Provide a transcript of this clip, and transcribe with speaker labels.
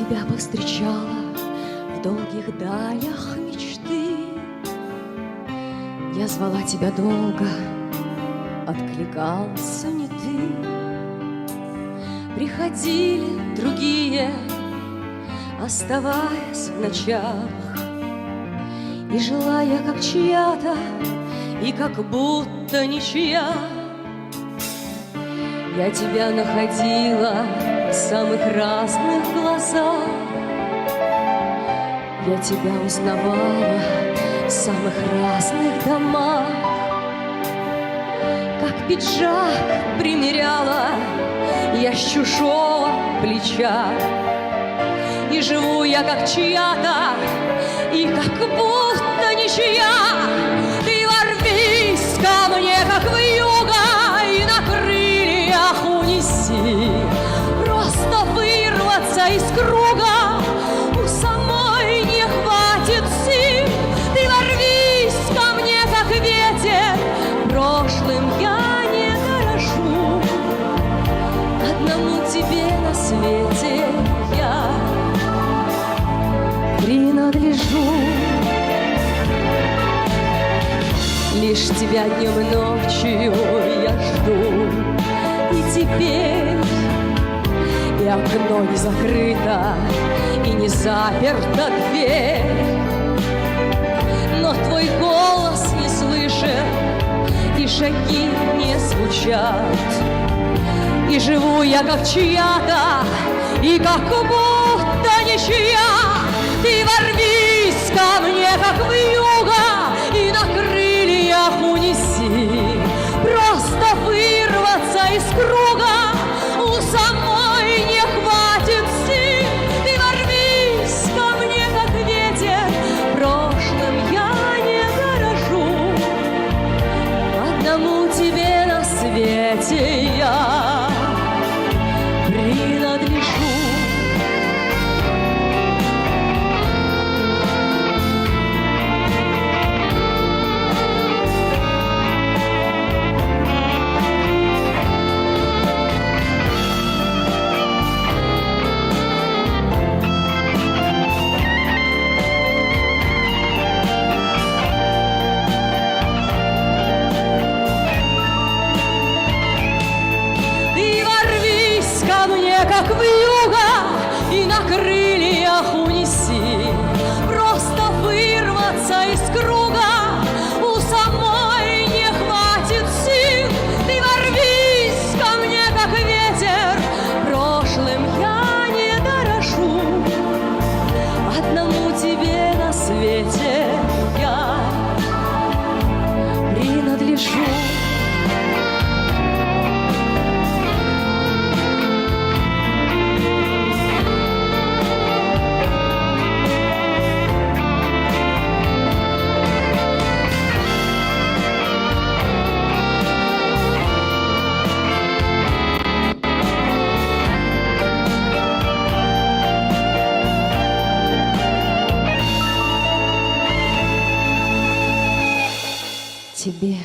Speaker 1: тебя повстречала в долгих далях мечты. Я звала тебя долго, откликался не ты. Приходили другие, оставаясь в ночах, и жила я как чья-то, и как будто ничья. Я тебя находила в самых разных глазах, я тебя узнавала в самых разных домах. Как пиджак примеряла я с чужого плеча, и живу я как чья-то, и как будто ничья. Ты ворвись ко мне, как вьюга, и на крыльях унеси. Просто вырваться из круга у самой не хватит сил. Ты ворвись ко мне, как ветер, прошлым я не дорожу. Одному тебе на свете я принадлежу. Лишь тебя днем и ночью я жду, и теперь и окно не закрыто, и не заперта дверь. Но твой голос не слышен, и шаги не звучат, и живу я как чья-то, и как будто ничья. Ты ворвись ко мне, как вьюга, и на крыльях унеси. Просто вырваться из круга у самой не хватит сил. Ты ворвись ко мне, как ветер, прошлым я не дорожу. Одному тебе на свете я принадлежу. Как вьюга, и на крыльях унеси. Просто вырваться из круга у самой не хватит сил. Ты ворвись ко мне, как ветер, прошлым я не дорожу. Одному тебе на свете я принадлежу. Тебе